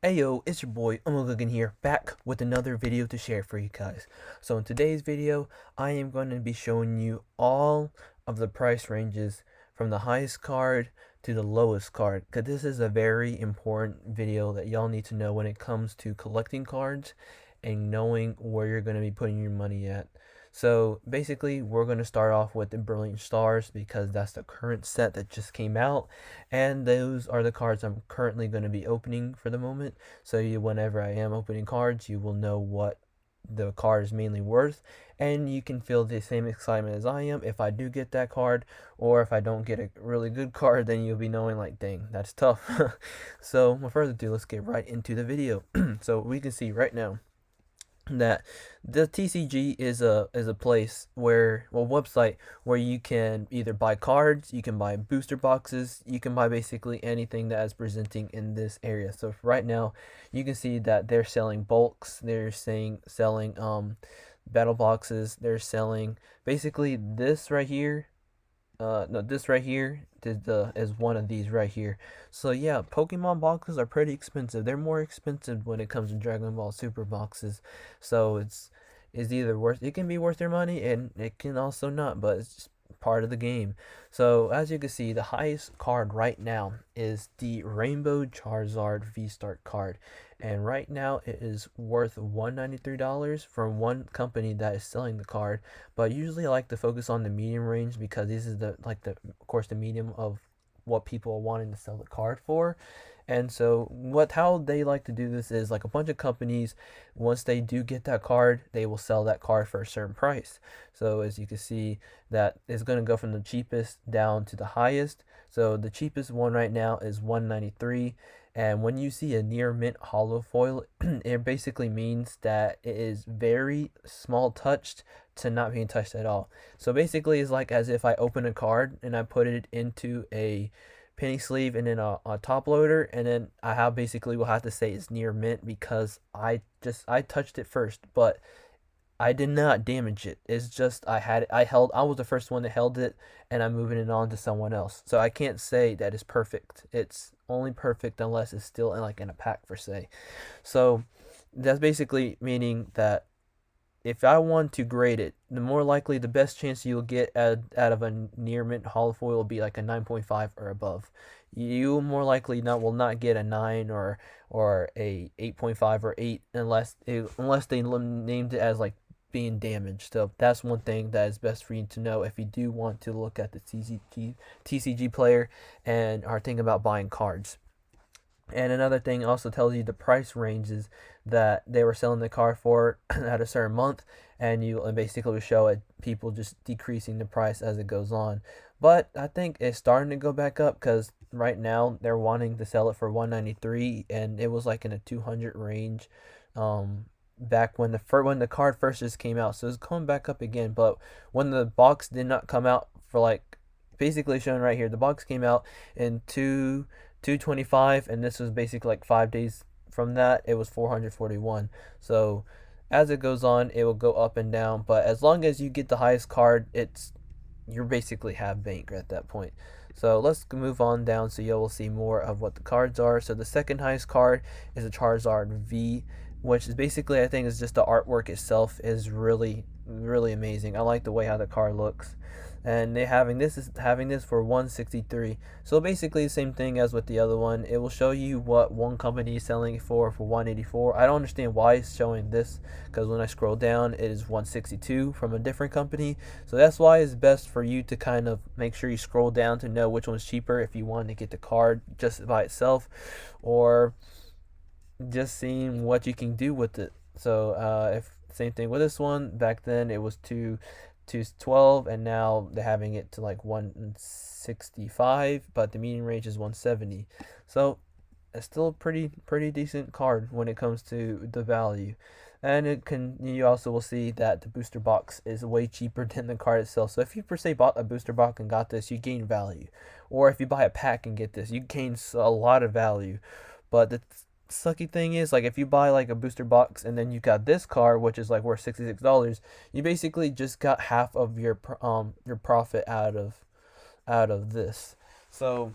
Ayo, it's your boy Umugagan here, back with another video to share for you guys. So in today's video, I am going to be showing you all of the price ranges from the highest card to the lowest card, because this is a very important video that y'all need to know when it comes to collecting cards and knowing where you're going to be putting your money at. So basically, we're going to start off with the Brilliant Stars because that's the current set that just came out, and those are the cards I'm currently going to be opening for the moment. So whenever I am opening cards, you will know what the card is mainly worth, and you can feel the same excitement as I am if I do get that card, or if I don't get a really good card, then you'll be knowing like, dang, that's tough. So without further ado, let's get right into the video. So we can see right now that the TCG is a place where, well, website where you can either buy cards, you can buy booster boxes, you can buy basically anything that is presenting in this area. So right now you can see that they're selling bulks, they're saying selling battle boxes, they're selling basically this right here. No, this right here is one of these right here. So yeah, Pokemon boxes are pretty expensive. They're more expensive when it comes to Dragon Ball Super boxes. So it's either worth, it can be worth their money, and it can also not, but it's just part of the game. So as you can see, the highest card right now is the Rainbow Charizard V-Start card, and right now it is worth $193 from one company that is selling the card. But usually I like to focus on the medium range because this is the, like, the, of course, the medium of what people are wanting to sell the card for. And so how they like to do this is, like, a bunch of companies, once they do get that card, they will sell that card for a certain price. So as you can see, that is going to go from the cheapest down to the highest. So the cheapest one right now is 193. And when you see a near mint hollow foil, it basically means that it is very small touched to not being touched at all. So basically it's like as if I open a card and I put it into a penny sleeve and then a top loader, and then I have basically will have to say it's near mint because I touched it first, but I did not damage it. It's just I was the first one that held it, and I'm moving it on to someone else. So I can't say that it's perfect. It's only perfect unless it's still in a pack for say. So that's basically meaning that if I want to grade it, the more likely, the best chance you'll get out of a near mint hollow foil will be like a 9.5 or above. You more likely will not get a 9 or a 8.5 or 8 unless they named it as like being damaged. So that's one thing that is best for you to know if you do want to look at the TCG player and are thinking about buying cards. And another thing also tells you the price ranges that they were selling the car for at a certain month, and you basically show it people just decreasing the price as it goes on. But I think it's starting to go back up because right now they're wanting to sell it for 193, and it was like in a 200 range back when the card first just came out. So it's coming back up again. But when the box did not come out for, like, basically shown right here, the box came out in 225, and this was basically like 5 days from that it was 441. So as it goes on, it will go up and down, but as long as you get the highest card, you're basically half bank at that point. So let's move on down so you will see more of what the cards are. So the second highest card is a Charizard V, which is basically, I think, is just the artwork itself is really really amazing. I like the way how the card looks, and they having this for 163. So basically the same thing as with the other one. It will show you what one company is selling it for 184. I don't understand why it's showing this, because when I scroll down it is 162 from a different company. So that's why it's best for you to kind of make sure you scroll down to know which one's cheaper if you want to get the card just by itself, or just seeing what you can do with it. So if same thing with this one, back then it was 212, and now they're having it to like 165, but the median range is 170. So it's still a pretty decent card when it comes to the value. And you also will see that the booster box is way cheaper than the card itself. So if you per se bought a booster box and got this, you gain value. Or if you buy a pack and get this, you gain a lot of value. But the sucky thing is, like, if you buy like a booster box and then you got this card, which is like worth $66, you basically just got half of your profit out of this. So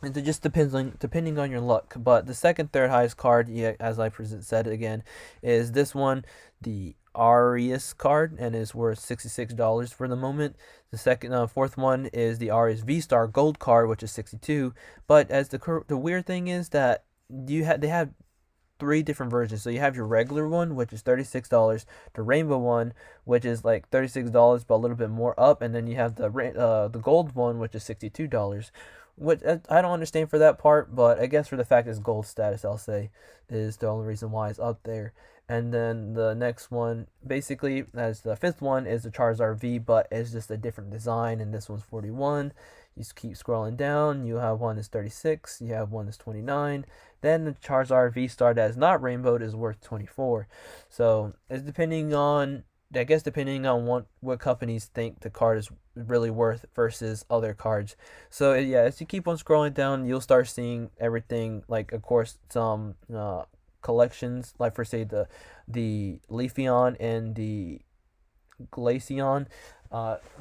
It just depending on your luck. But the second, third highest card, yeah, as I said again, is this one, the Arius card, and is worth $66 for the moment. The second, fourth one is the Arius V Star Gold card, which is 62. But as the weird thing is that they have three different versions. So you have your regular one, which is $36, the rainbow one, which is like $36 but a little bit more up, and then you have the gold one, which is $62. Which I don't understand for that part, but I guess for the fact it's gold status, I'll say, is the only reason why it's up there. And then the next one, basically, as the fifth one, is the Charizard V, but it's just a different design, and this one's 41. You just keep scrolling down. You have one that's 36. You have one that's 29. Then the Charizard V Star that is not rainbowed is worth 24. So it's depending on, I guess, depending on what companies think the card is really worth versus other cards. So yeah, as you keep on scrolling down, you'll start seeing everything. Like, of course, some collections, like for say the Leafeon and the Glaceon.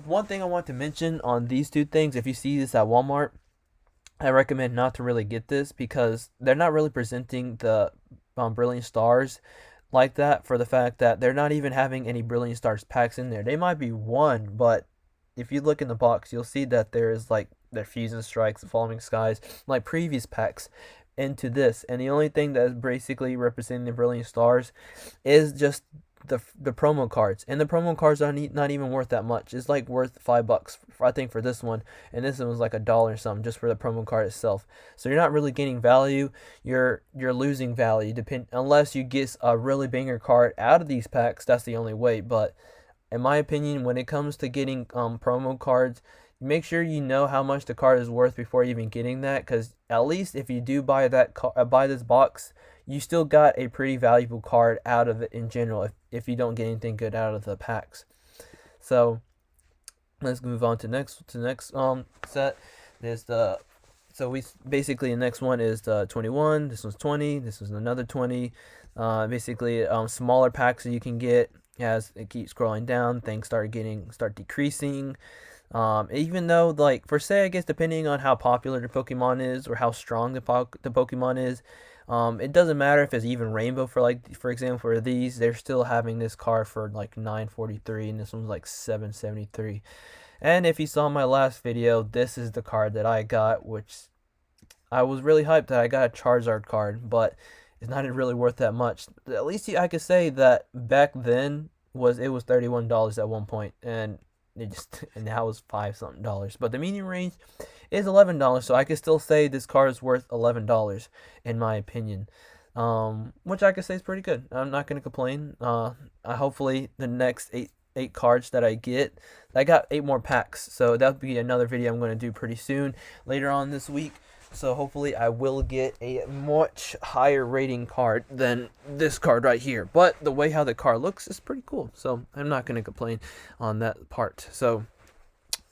One thing I want to mention on these two things, if you see this at Walmart, I recommend not to really get this because they're not really presenting the Brilliant Stars like that, for the fact that they're not even having any Brilliant Stars packs in there. They might be one, but if you look in the box, you'll see that there is like the Fusion Strikes, the Falling Skies, like previous packs into this. And the only thing that is basically representing the Brilliant Stars is just the promo cards, and the promo cards are not even worth that much. It's like worth $5, I think, for this one, and this one was like $1 or something just for the promo card itself. So you're not really getting value. You're losing value unless you get a really banger card out of these packs. That's the only way. But in my opinion, when it comes to getting promo cards, make sure you know how much the card is worth before even getting that, because at least if you do buy buy this box, you still got a pretty valuable card out of it in general, if you don't get anything good out of the packs. So let's move on to next set. There's the so we basically, the next one is the 21. This one's 20. This was another 20. Basically, smaller packs that you can get. As it keeps scrolling down, things start decreasing. Even though, like, for say, I guess, depending on how popular the Pokemon is or how strong the Pokemon is, it doesn't matter if it's even rainbow. For example, for these, they're still having this card for like 943, and this one's like 773. And if you saw my last video, this is the card that I got, which I was really hyped that I got a Charizard card, but it's not really worth that much. At least I could say that back then it was $31 at one point, and and now it's $5 something. But the medium range is $11, so I could still say this card is worth $11 in my opinion. Which I could say is pretty good. I'm not gonna complain. Hopefully the next eight cards that I get, I got 8 more packs, so that'll be another video I'm gonna do pretty soon later on this week. So hopefully I will get a much higher rating card than this card right here. But the way how the card looks is pretty cool, so I'm not gonna complain on that part. So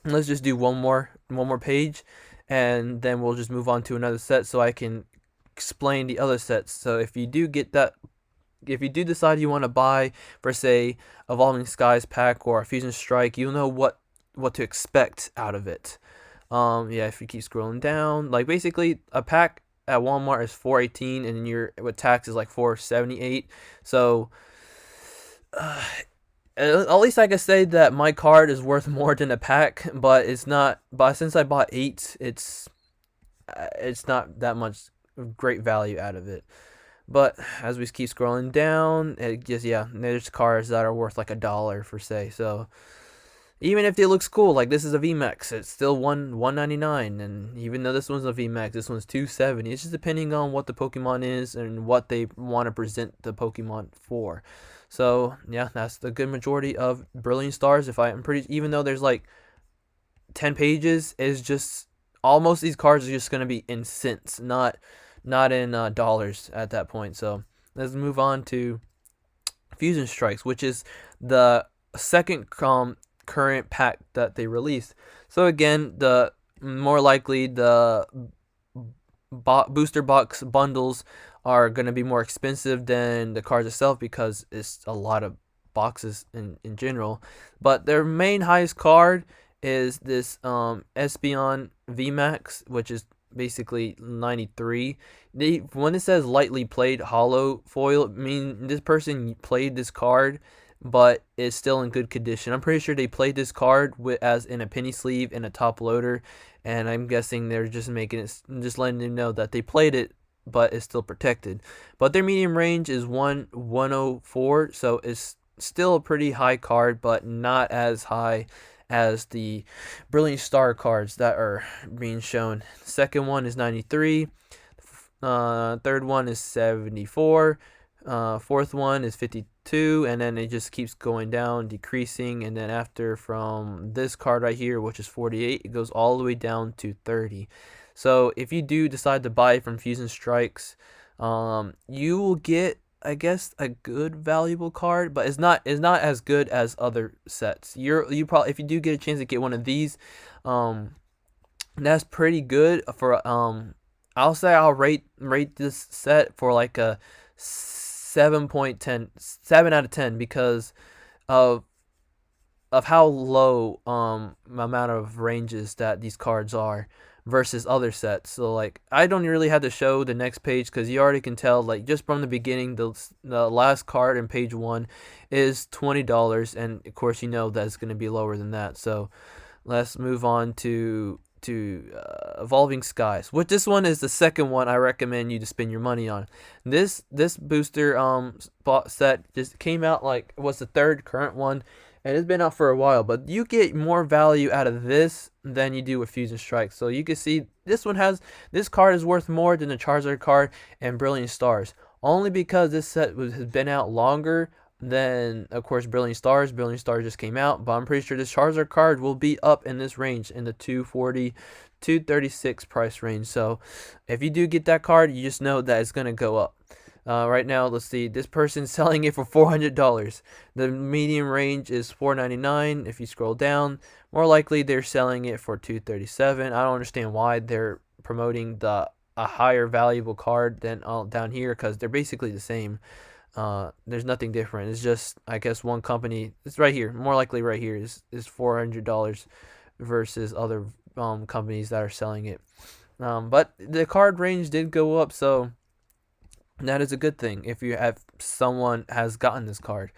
let's just do one more page, and then we'll just move on to another set so I can explain the other sets. So if you do decide you want to buy, for say, Evolving Skies pack or a Fusion Strike, you'll know what to expect out of it. Yeah, if you keep scrolling down, like, basically a pack at Walmart is $4.18, and your with tax is like $4.78. So at least I can say that my card is worth more than a pack, but it's not. But since I bought 8, it's not that much great value out of it. But as we keep scrolling down, it just, yeah, there's cards that are worth like $1 for say. So even if it looks cool, like this is a VMAX, it's still $199, and even though this one's a VMAX, this one's $270. It's just depending on what the Pokemon is and what they want to present the Pokemon for. So yeah, that's the good majority of Brilliant Stars. Even though there's like 10 pages, is just almost these cards are just gonna be in cents, not in dollars at that point. So let's move on to Fusion Strikes, which is the second current pack that they released. So again, the more likely the booster box bundles are going to be more expensive than the cards itself, because it's a lot of boxes in general. But their main highest card is this Espeon VMAX, which is basically 93. When it says lightly played hollow foil, I mean this person played this card but is still in good condition. I'm pretty sure they played this card as in a penny sleeve and a top loader, and I'm guessing they're just making it, just letting them know that they played it but it's still protected. But their medium range is 104, so it's still a pretty high card, but not as high as the Brilliant Star cards that are being shown. Second one is 93. Third one is 74. Fourth one is 52, and then it just keeps going down, decreasing, and then after from this card right here, which is 48, it goes all the way down to 30. So if you do decide to buy from Fusion Strikes, you will get, I guess, a good valuable card, but it's not as good as other sets. You probably, if you do get a chance to get one of these, that's pretty good for I'll say I'll rate this set for like a 7.10, 7 out of 10, because of how low amount of ranges that these cards are versus other sets. So like I don't really have to show the next page because you already can tell, like just from the beginning, the last card in page 1 is $20, and of course you know that's going to be lower than that. So let's move on to Evolving Skies, which this one is the second one I recommend you to spend your money on. This booster set just came out, like was the third current one, and it's been out for a while, but you get more value out of this than you do with Fusion Strike. So you can see this card is worth more than the Charizard card and Brilliant Stars, only because this set has been out longer than, of course, Brilliant Stars. Brilliant Stars just came out, but I'm pretty sure this Charizard card will be up in this range, in the 240, 236 price range. So if you do get that card, you just know that it's going to go up. Right now, let's see, this person's selling it for $400. The medium range is $499. If you scroll down, more likely they're selling it for $237. I don't understand why they're promoting a higher valuable card than down here, because they're basically the same. There's nothing different. It's just, I guess, one company. It's right here. More likely right here is $400 versus other companies that are selling it. But the card range did go up, so that is a good thing if you have someone has gotten this card.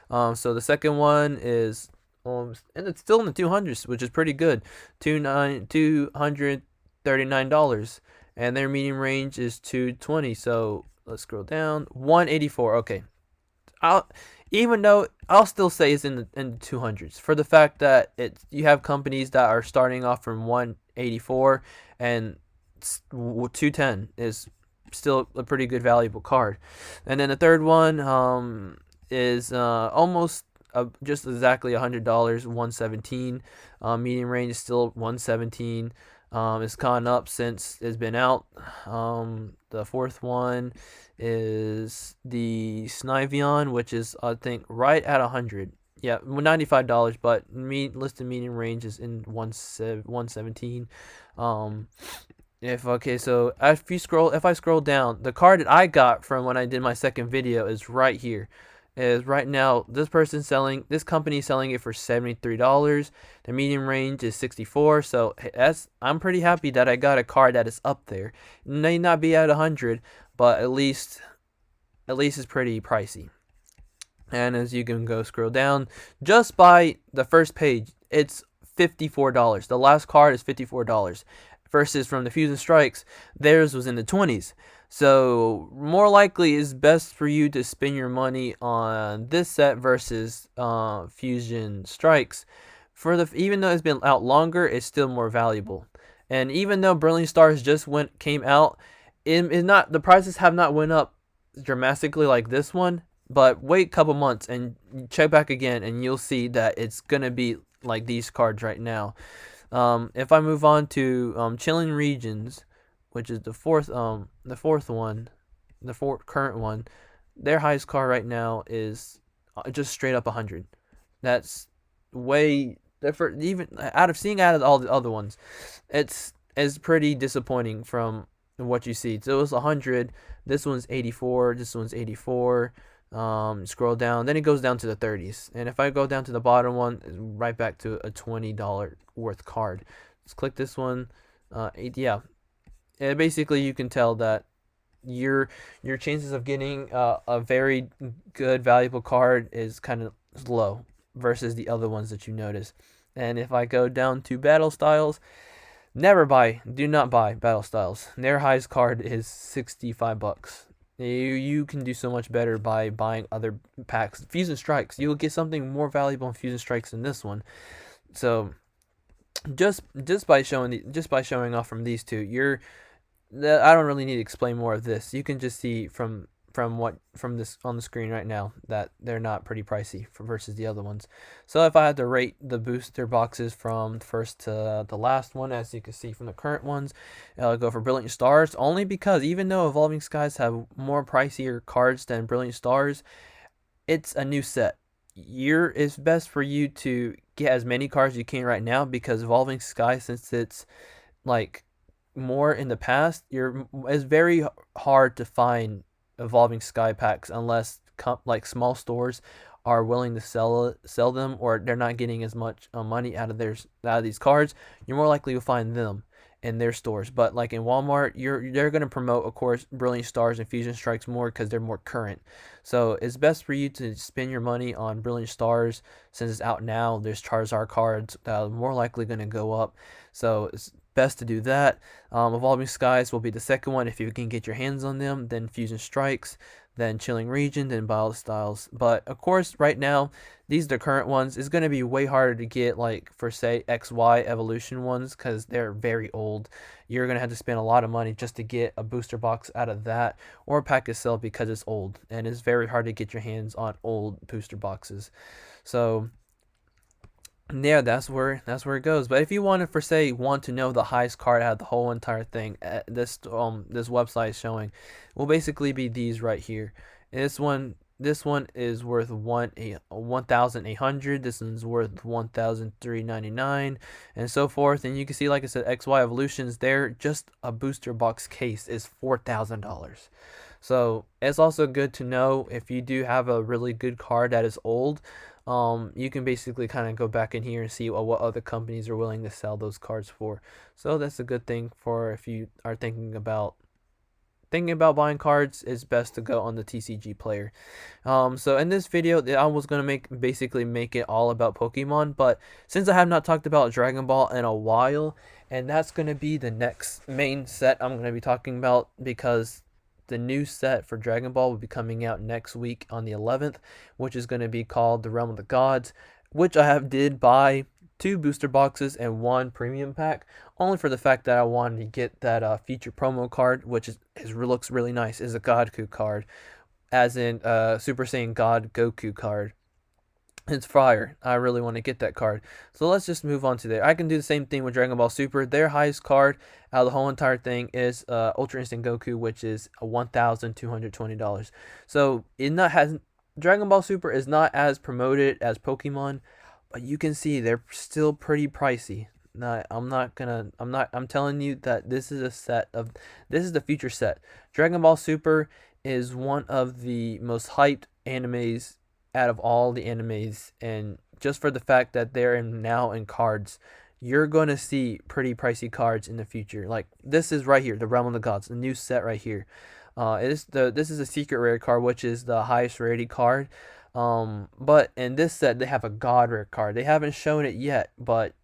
So the second one is and it's still in the 200s, which is pretty good. $239, and their medium range is 220. So let's scroll down. 184. Okay, even though I'll still say it's in the 200s, for the fact that you have companies that are starting off from 184, and 210 is still a pretty good valuable card. And then the third one is almost just exactly $100, 117. Medium range is still 117. It's gone up since it's been out. The fourth one is the Sniveon, which is, I think, right at 100. Yeah, $95, but listed medium range is in 117. If I scroll down, the card that I got from when I did my second video is right here. Is right now this company is selling it for $73. The medium range is 64. So I'm pretty happy that I got a card that is up there. It may not be at 100, but at least it's pretty pricey. And as you can go scroll down, just by the first page, it's $54. The last card is $54. Versus from the Fusion Strikes, theirs was in the 20s. So more likely it's best for you to spend your money on this set versus Fusion Strikes. Even though it's been out longer, it's still more valuable. And even though Brilliant Stars just came out, the prices have not went up dramatically like this one. But wait a couple months and check back again, and you'll see that it's gonna be like these cards right now. If I move on to Chilling Regions, which is the fourth current one, their highest card right now is just straight up 100. That's way different. Even out of all the other ones, it's pretty disappointing from what you see. So it was 100. This one's 84. This one's 84. Scroll down, then it goes down to the 30s, and if I go down to the bottom one, right back to a $20 worth card. Let's click this one. Yeah, basically you can tell that your your chances of getting a very good valuable card is kind of low versus the other ones that you notice. And if I go down to battle styles, do not buy battle styles. Their highest card is 65 bucks. You can do so much better by buying other packs. Fusion Strikes, you'll get something more valuable in Fusion Strikes than this one. So just by showing off from these two, I don't really need to explain more of this. You can just see from this on the screen right now that they're not pretty pricey versus the other ones. So if I had to rate the booster boxes from first to the last one, as you can see from the current ones, I'll go for Brilliant Stars, only because even though Evolving Skies have more pricier cards than Brilliant Stars, it's a new set. It's best for you to get as many cards you can right now, because Evolving Skies, since it's like more in the past, it's very hard to find Evolving Sky packs unless like small stores are willing to sell them, or they're not getting as much money out of these cards. You're more likely to find them in their stores. But like in Walmart, they're going to promote, of course, Brilliant Stars and Fusion Strikes more because they're more current. So it's best for you to spend your money on Brilliant Stars since it's out now. There's Charizard cards that are more likely going to go up, so it's best to do that. Evolving Skies will be the second one if you can get your hands on them. Then Fusion Strikes, then Chilling Region, then Battle Styles. But of course, right now, these are the current ones. It's going to be way harder to get, like, for say XY evolution ones, because they're very old. You're going to have to spend a lot of money just to get a booster box out of that, or a pack itself, because it's old, and it's very hard to get your hands on old booster boxes. So yeah, that's where it goes. But if you want to know the highest card out of the whole entire thing, this website is showing will basically be these right here. This one is worth 1,800. This one's worth 1,399, and so forth. And you can see, like I said, XY evolutions. They're just a booster box case is $4,000. So it's also good to know if you do have a really good card that is old. You can basically kind of go back in here and see what other companies are willing to sell those cards for. So that's a good thing for if you are thinking about buying cards. It's best to go on the TCG player. So in this video, I was gonna basically make it all about Pokemon, but since I have not talked about Dragon Ball in a while, and that's gonna be the next main set I'm gonna be talking about, because the new set for Dragon Ball will be coming out next week on the 11th, which is going to be called the Realm of the Gods, which did buy 2 booster boxes and 1 premium pack, only for the fact that I wanted to get that feature promo card, which looks really nice. Is a Godku card, as in Super Saiyan God Goku card. It's fire. I really want to get that card. So let's just move on to there. I can do the same thing with Dragon Ball Super. Their highest card out of the whole entire thing is Ultra Instinct Goku, which is $1,220. So Dragon Ball Super is not as promoted as Pokemon, but you can see they're still pretty pricey. I'm telling you that this is the future set. Dragon Ball Super is one of the most hyped animes out of all the animes, and just for the fact that they're now in cards, you're going to see pretty pricey cards in the future. Like this is right here, the Realm of the Gods, the new set right here. This is a secret rare card, which is the highest rated card. But in this set they have a god rare card. They haven't shown it yet, but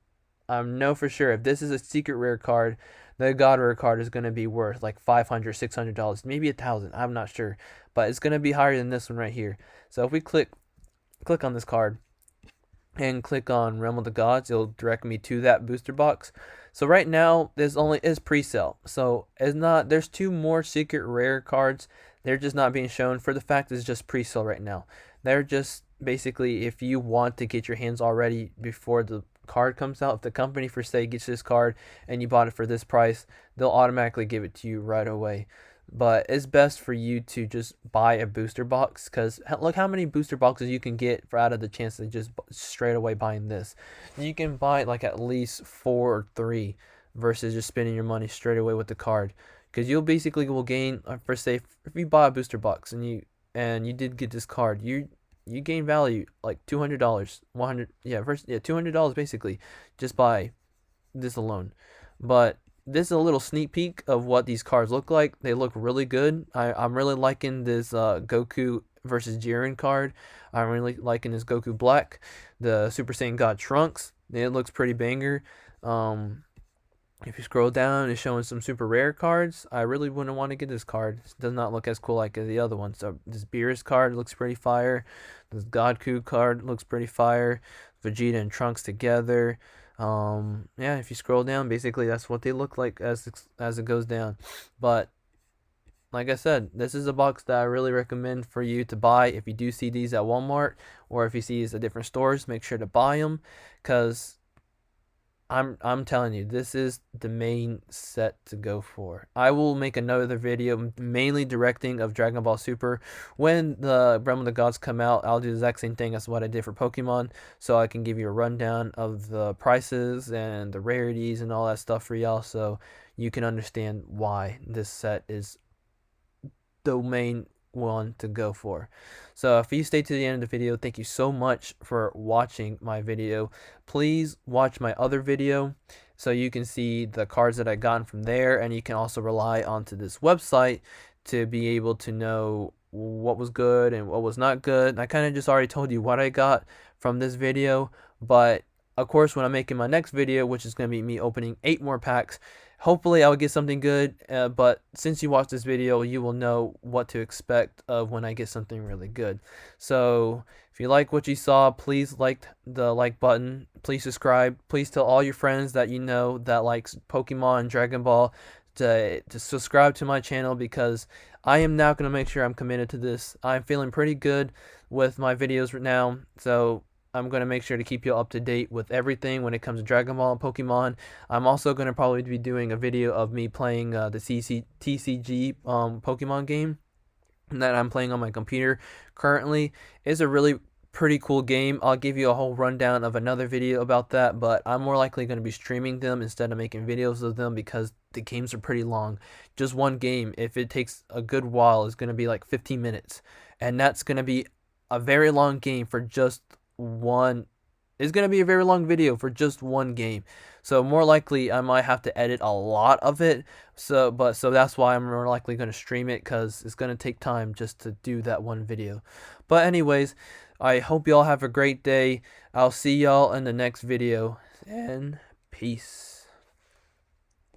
I know for sure if this is a secret rare card, the god rare card is going to be worth like $500, $600, maybe $1,000. I'm not sure, but it's going to be higher than this one right here. So if we click on this card and click on Realm of the Gods, it'll direct me to that booster box. So right now is pre-sale. So there's 2 more secret rare cards. They're just not being shown for the fact it's just pre-sale right now. They're just basically, if you want to get your hands already before the card comes out, if the company for say gets this card and you bought it for this price, they'll automatically give it to you right away. But it's best for you to just buy a booster box, because look how many booster boxes you can get out of the chance of just straight away buying this. You can buy like at least 4 or 3 versus just spending your money straight away with the card, because you'll basically will gain, for say if you buy a booster box and you did get this card, you gain value like $200, $200 basically just by this alone. But this is a little sneak peek of what these cards look like. They look really good. I'm really liking this Goku versus Jiren card. I'm really liking this Goku Black, the Super Saiyan God Trunks. It looks pretty banger. Um, if you scroll down, it's showing some super rare cards. I really wouldn't want to get this card. It does not look as cool like the other one. So this Beerus card looks pretty fire. This Godku card looks pretty fire. Vegeta and Trunks together. Yeah, if you scroll down, basically that's what they look like as it goes down. But like I said, this is a box that I really recommend for you to buy. If you do see these at Walmart or if you see these at different stores, make sure to buy them, because I'm telling you, this is the main set to go for. I will make another video mainly directing of Dragon Ball Super. When the Realm of the Gods come out, I'll do the exact same thing as what I did for Pokemon, so I can give you a rundown of the prices and the rarities and all that stuff for y'all, so you can understand why this set is the main one to go for. So if you stay to the end of the video, thank you so much for watching my video. Please watch my other video so you can see the cards that I gotten from there, and you can also rely onto this website to be able to know what was good and what was not good. I kind of just already told you what I got from this video, but of course when I'm making my next video, which is going to be me opening 8 more packs, hopefully I will get something good, but since you watched this video, you will know what to expect of when I get something really good. So if you like what you saw, please like the like button, please subscribe, please tell all your friends that you know that likes Pokemon and Dragon Ball to subscribe to my channel, because I am now going to make sure I'm committed to this. I'm feeling pretty good with my videos right now, so I'm going to make sure to keep you up to date with everything when it comes to Dragon Ball and Pokemon. I'm also going to probably be doing a video of me playing the TCG Pokemon game that I'm playing on my computer currently. It's a really pretty cool game. I'll give you a whole rundown of another video about that, but I'm more likely going to be streaming them instead of making videos of them, because the games are pretty long. Just one game, if it takes a good while, is going to be like 15 minutes, and that's going to be a very long game for just one. It's going to be a very long video for just one game, so more likely I might have to edit a lot of it, so that's why I'm more likely going to stream it, because it's going to take time just to do that one video. But anyways, I hope y'all have a great day. I'll see y'all in the next video, and peace.